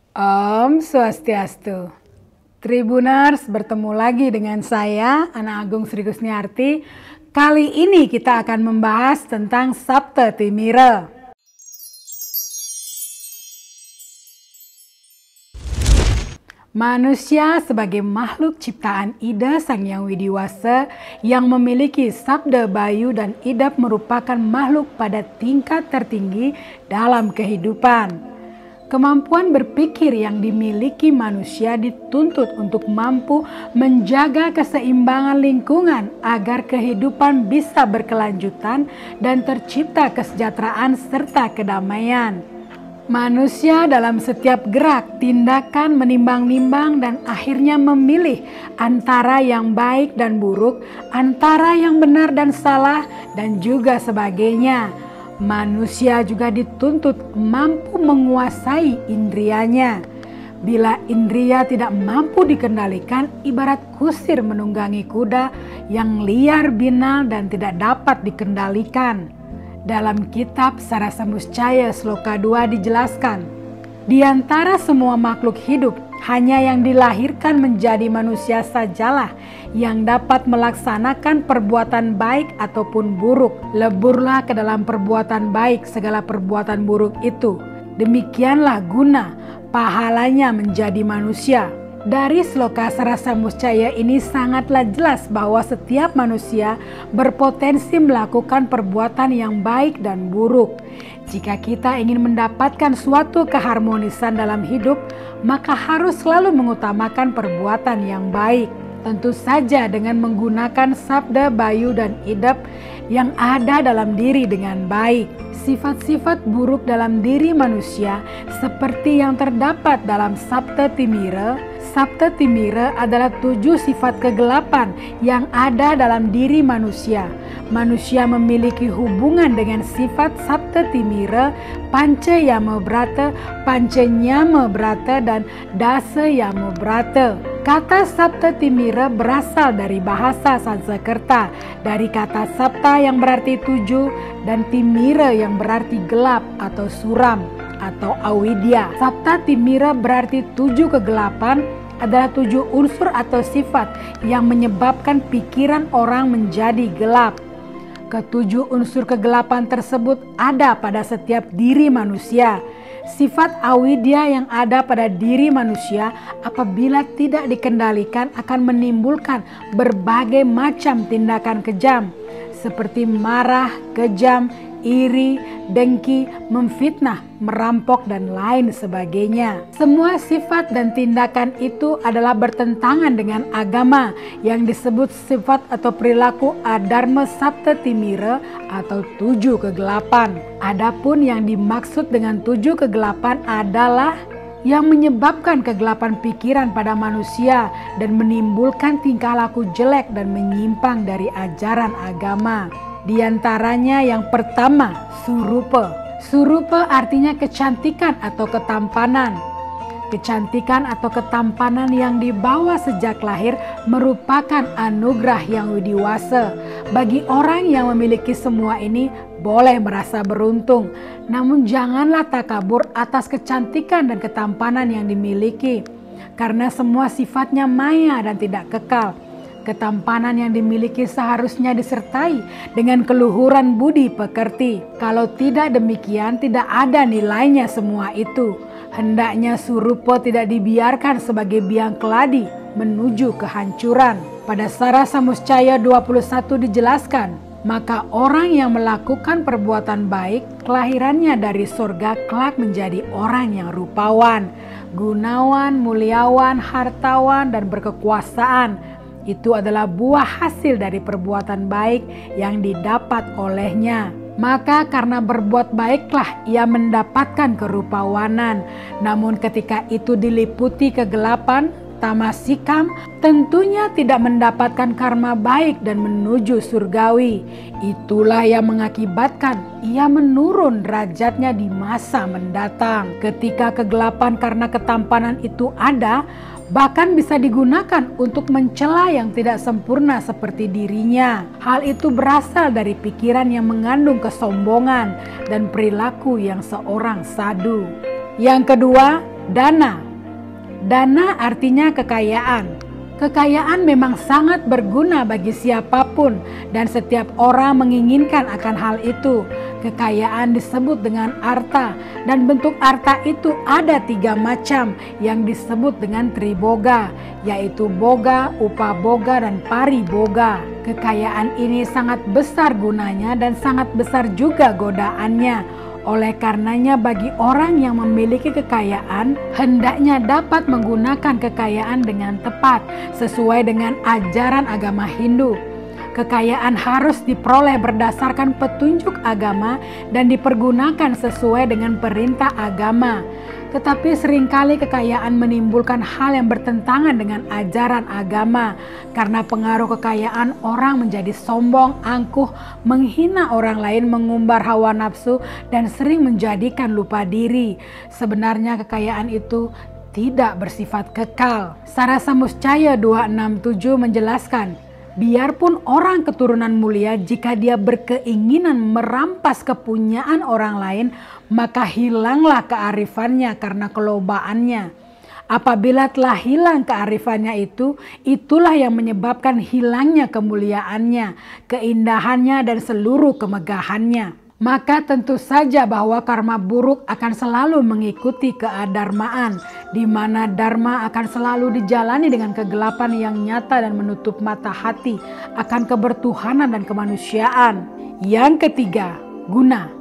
Om Swastiastu. Tribuners, bertemu lagi dengan saya, Ana Agung Sri Kusniarti. Kali ini kita akan membahas tentang Sapta Timira. Manusia sebagai makhluk ciptaan Ida Sang Hyang Widiwasa yang memiliki sabda bayu dan idap merupakan makhluk pada tingkat tertinggi dalam kehidupan. Kemampuan berpikir yang dimiliki manusia dituntut untuk mampu menjaga keseimbangan lingkungan agar kehidupan bisa berkelanjutan dan tercipta kesejahteraan serta kedamaian. Manusia dalam setiap gerak, tindakan menimbang-nimbang dan akhirnya memilih antara yang baik dan buruk, antara yang benar dan salah, dan juga sebagainya. Manusia juga dituntut mampu menguasai indrianya. Bila indria tidak mampu dikendalikan, ibarat kusir menunggangi kuda yang liar binal dan tidak dapat dikendalikan. Dalam kitab Sarasa Muscaya Sloka 2 dijelaskan, di antara semua makhluk hidup, hanya yang dilahirkan menjadi manusia sajalah yang dapat melaksanakan perbuatan baik ataupun buruk. Leburlah ke dalam perbuatan baik segala perbuatan buruk itu. Demikianlah guna pahalanya menjadi manusia. Dari Sloka Sarasa Muscaya ini sangatlah jelas bahwa setiap manusia berpotensi melakukan perbuatan yang baik dan buruk. Jika kita ingin mendapatkan suatu keharmonisan dalam hidup, maka harus selalu mengutamakan perbuatan yang baik. Tentu saja dengan menggunakan sabda bayu dan idap yang ada dalam diri dengan baik. Sifat-sifat buruk dalam diri manusia seperti yang terdapat dalam Sapta Timira. Sapta Timira adalah 7 sifat kegelapan yang ada dalam diri manusia. Manusia memiliki hubungan dengan sifat Sapta Timira, Panca Yama Brata, Panca Nyama Brata, dan Dasa Yama Brata. Kata Sapta Timira berasal dari bahasa Sanskerta, dari kata Sapta yang berarti 7 dan Timira yang berarti gelap atau suram atau avidya. Sapta Timira berarti 7 kegelapan, adalah 7 unsur atau sifat yang menyebabkan pikiran orang menjadi gelap. Ketujuh unsur kegelapan tersebut ada pada setiap diri manusia. Sifat avidya yang ada pada diri manusia apabila tidak dikendalikan akan menimbulkan berbagai macam tindakan kejam seperti marah, kejam, iri, dengki, memfitnah, merampok, dan lain sebagainya. Semua sifat dan tindakan itu adalah bertentangan dengan agama yang disebut sifat atau perilaku adharma Sapta Timira atau 7 kegelapan. Adapun yang dimaksud dengan 7 kegelapan adalah yang menyebabkan kegelapan pikiran pada manusia dan menimbulkan tingkah laku jelek dan menyimpang dari ajaran agama. Di antaranya yang pertama, surupa. Surupa artinya kecantikan atau ketampanan. Kecantikan atau ketampanan yang dibawa sejak lahir merupakan anugerah yang widiwasa. Bagi orang yang memiliki semua ini boleh merasa beruntung. Namun janganlah takabur atas kecantikan dan ketampanan yang dimiliki. Karena semua sifatnya maya dan tidak kekal. Ketampanan yang dimiliki seharusnya disertai dengan keluhuran budi pekerti. Kalau tidak demikian, tidak ada nilainya semua itu. Hendaknya surupa tidak dibiarkan sebagai biang keladi menuju kehancuran. Pada Sarasa Muscaya 21 dijelaskan, maka orang yang melakukan perbuatan baik, kelahirannya dari surga kelak menjadi orang yang rupawan, gunawan, muliawan, hartawan, dan berkekuasaan. Itu adalah buah hasil dari perbuatan baik yang didapat olehnya. Maka karena berbuat baiklah ia mendapatkan kerupawanan. Namun ketika itu diliputi kegelapan, tamasikam, tentunya tidak mendapatkan karma baik dan menuju surgawi. Itulah yang mengakibatkan ia menurun derajatnya di masa mendatang. Ketika kegelapan karena ketampanan itu ada, bahkan bisa digunakan untuk mencela yang tidak sempurna seperti dirinya. Hal itu berasal dari pikiran yang mengandung kesombongan dan perilaku yang seorang sadu. Yang kedua, Dana. Dana artinya kekayaan. Kekayaan memang sangat berguna bagi siapapun dan setiap orang menginginkan akan hal itu. Kekayaan disebut dengan arta dan bentuk arta itu ada 3 macam yang disebut dengan triboga, yaitu boga, upaboga, dan pariboga. Kekayaan ini sangat besar gunanya dan sangat besar juga godaannya. Oleh karenanya bagi orang yang memiliki kekayaan, hendaknya dapat menggunakan kekayaan dengan tepat sesuai dengan ajaran agama Hindu. Kekayaan harus diperoleh berdasarkan petunjuk agama dan dipergunakan sesuai dengan perintah agama. Tetapi seringkali kekayaan menimbulkan hal yang bertentangan dengan ajaran agama. Karena pengaruh kekayaan, orang menjadi sombong, angkuh, menghina orang lain, mengumbar hawa nafsu, dan sering menjadikan lupa diri. Sebenarnya kekayaan itu tidak bersifat kekal. Sarasa Muscaya 267 menjelaskan, biarpun orang keturunan mulia, jika dia berkeinginan merampas kepunyaan orang lain, maka hilanglah kearifannya karena kelobaannya. Apabila telah hilang kearifannya itu, itulah yang menyebabkan hilangnya kemuliaannya, keindahannya, dan seluruh kemegahannya. Maka tentu saja bahwa karma buruk akan selalu mengikuti keadarmaan, di mana dharma akan selalu dijalani dengan kegelapan yang nyata dan menutup mata hati akan kebertuhanan dan kemanusiaan. Yang ketiga, guna.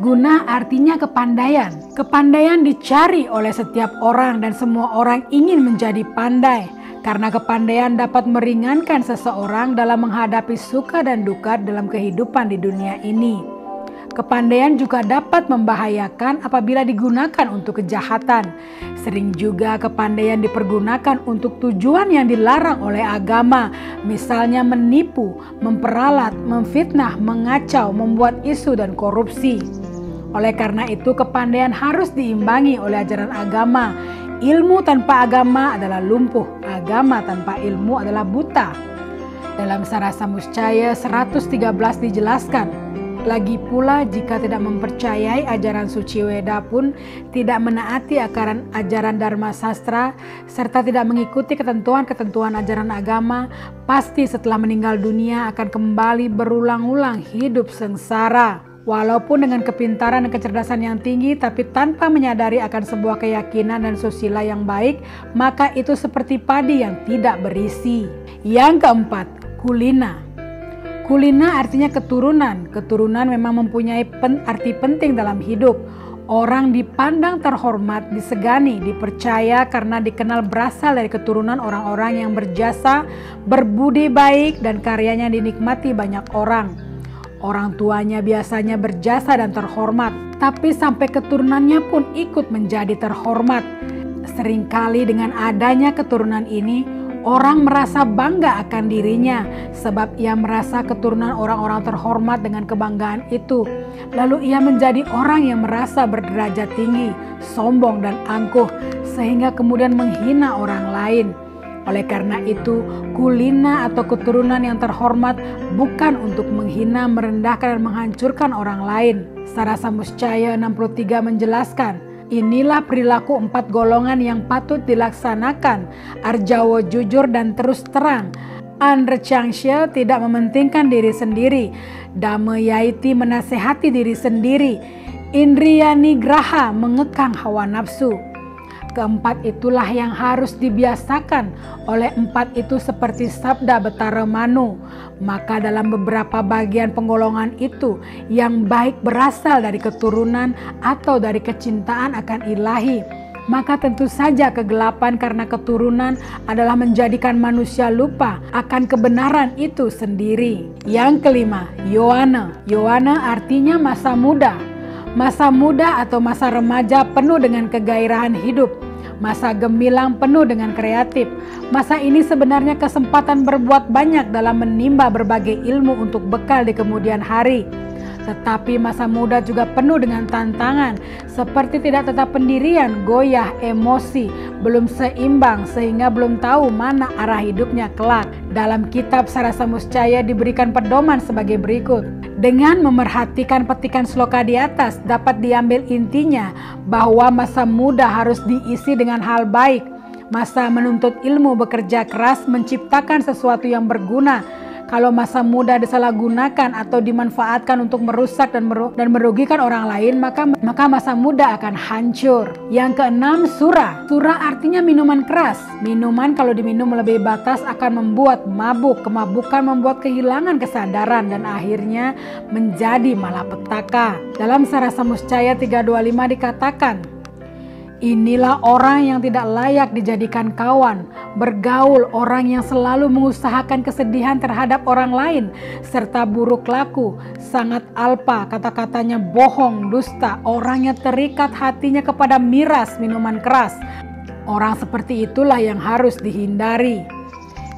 Guna artinya kepandaian. Kepandaian dicari oleh setiap orang dan semua orang ingin menjadi pandai. Karena kepandaian dapat meringankan seseorang dalam menghadapi suka dan duka dalam kehidupan di dunia ini. Kepandaian juga dapat membahayakan apabila digunakan untuk kejahatan. Sering juga kepandaian dipergunakan untuk tujuan yang dilarang oleh agama, misalnya menipu, memperalat, memfitnah, mengacau, membuat isu, dan korupsi. Oleh karena itu, kepandaian harus diimbangi oleh ajaran agama. Ilmu tanpa agama adalah lumpuh, agama tanpa ilmu adalah buta. Dalam Sarasa Muscaya 113 dijelaskan, lagi pula jika tidak mempercayai ajaran suci Weda pun tidak menaati ajaran Dharma Sastra serta tidak mengikuti ketentuan-ketentuan ajaran agama, pasti setelah meninggal dunia akan kembali berulang-ulang hidup sengsara. Walaupun dengan kepintaran dan kecerdasan yang tinggi, tapi tanpa menyadari akan sebuah keyakinan dan susila yang baik, maka itu seperti padi yang tidak berisi. Yang keempat, kulina. Kulina artinya keturunan. Keturunan memang mempunyai arti penting dalam hidup. Orang dipandang terhormat, disegani, dipercaya karena dikenal berasal dari keturunan orang-orang yang berjasa, berbudi baik, dan karyanya dinikmati banyak orang. Orang tuanya biasanya berjasa dan terhormat, tapi sampai keturunannya pun ikut menjadi terhormat. Seringkali dengan adanya keturunan ini, orang merasa bangga akan dirinya sebab ia merasa keturunan orang-orang terhormat dengan kebanggaan itu. Lalu ia menjadi orang yang merasa berderajat tinggi, sombong dan angkuh sehingga kemudian menghina orang lain. Oleh karena itu, kulina atau keturunan yang terhormat bukan untuk menghina, merendahkan, dan menghancurkan orang lain. Sarasa Muscaya 63 menjelaskan, inilah perilaku 4 golongan yang patut dilaksanakan. Arjawo jujur dan terus terang. Anrechangsya tidak mementingkan diri sendiri. Dhammayaiti menasehati diri sendiri. Indriyanigraha mengekang hawa nafsu. Keempat itulah yang harus dibiasakan oleh 4 itu seperti sabda Betara Manu. Maka dalam beberapa bagian penggolongan itu yang baik berasal dari keturunan atau dari kecintaan akan ilahi, maka tentu saja kegelapan karena keturunan adalah menjadikan manusia lupa akan kebenaran itu sendiri. Yang kelima, Yovana. Yovana artinya masa muda. Masa muda atau masa remaja penuh dengan kegairahan hidup. Masa gemilang penuh dengan kreatif. Masa ini sebenarnya kesempatan berbuat banyak dalam menimba berbagai ilmu untuk bekal di kemudian hari. Tetapi masa muda juga penuh dengan tantangan, seperti tidak tetap pendirian, goyah, emosi, belum seimbang sehingga belum tahu mana arah hidupnya kelak. Dalam kitab Sarasa Muscaya diberikan pedoman sebagai berikut. Dengan memerhatikan petikan sloka di atas dapat diambil intinya bahwa masa muda harus diisi dengan hal baik. Masa menuntut ilmu, bekerja keras, menciptakan sesuatu yang berguna. Kalau masa muda disalahgunakan atau dimanfaatkan untuk merusak dan merugikan orang lain, maka masa muda akan hancur. Yang keenam, sura. Sura artinya minuman keras. Minuman kalau diminum melebihi batas akan membuat mabuk. Kemabukan membuat kehilangan kesadaran dan akhirnya menjadi malapetaka. Dalam Sarasa Muscaya 325 dikatakan, inilah orang yang tidak layak dijadikan kawan, bergaul orang yang selalu mengusahakan kesedihan terhadap orang lain, serta buruk laku, sangat alpa, kata-katanya bohong, dusta, orangnya terikat hatinya kepada miras minuman keras. Orang seperti itulah yang harus dihindari.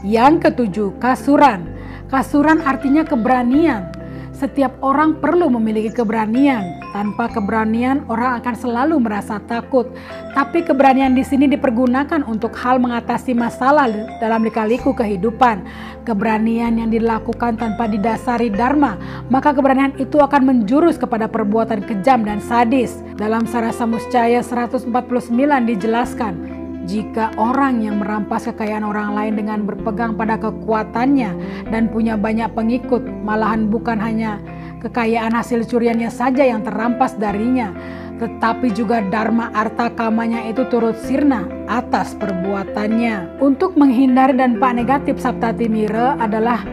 Yang ketujuh, kasuran. Kasuran artinya keberanian. Setiap orang perlu memiliki keberanian. Tanpa keberanian, orang akan selalu merasa takut. Tapi keberanian di sini dipergunakan untuk hal mengatasi masalah dalam lika-liku kehidupan. Keberanian yang dilakukan tanpa didasari dharma, maka keberanian itu akan menjurus kepada perbuatan kejam dan sadis. Dalam Sarasa Muscaya 149 dijelaskan, jika orang yang merampas kekayaan orang lain dengan berpegang pada kekuatannya dan punya banyak pengikut, malahan bukan hanya kekayaan hasil curiannya saja yang terampas darinya, tetapi juga dharma arta kamanya itu turut sirna atas perbuatannya. Untuk menghindari dampak negatif Saptatimira adalah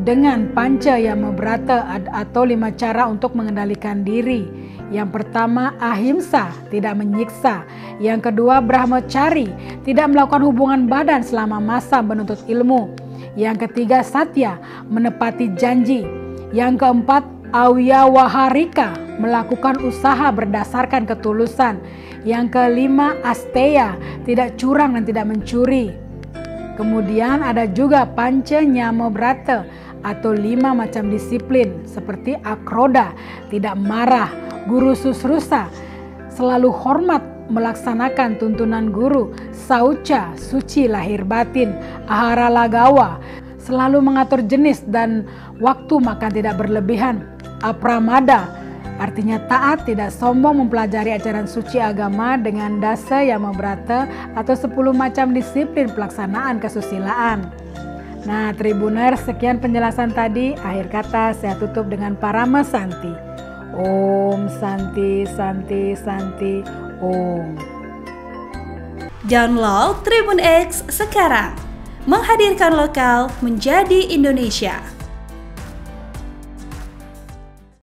dengan Panca Yama Brata atau 5 cara untuk mengendalikan diri. Yang pertama, ahimsa, tidak menyiksa. Yang kedua, brahmacari, tidak melakukan hubungan badan selama masa menuntut ilmu. Yang ketiga, satya, menepati janji. Yang keempat, awyawaharika, melakukan usaha berdasarkan ketulusan. Yang kelima, asteya, tidak curang dan tidak mencuri. Kemudian ada juga Panca Nyama Brata atau 5 macam disiplin seperti akroda, tidak marah, guru susrusa, selalu hormat melaksanakan tuntunan guru, sauca, suci lahir batin, ahara lagawa, selalu mengatur jenis dan waktu makan tidak berlebihan, apramada, artinya taat, tidak sombong, mempelajari ajaran suci agama dengan dasa yama brata atau 10 macam disiplin pelaksanaan kesusilaan. Nah, Tribuners, sekian penjelasan tadi. Akhir kata saya tutup dengan Parama Santi. Om Santi Santi Santi Om. Download Tribun X sekarang. Menghadirkan lokal menjadi Indonesia.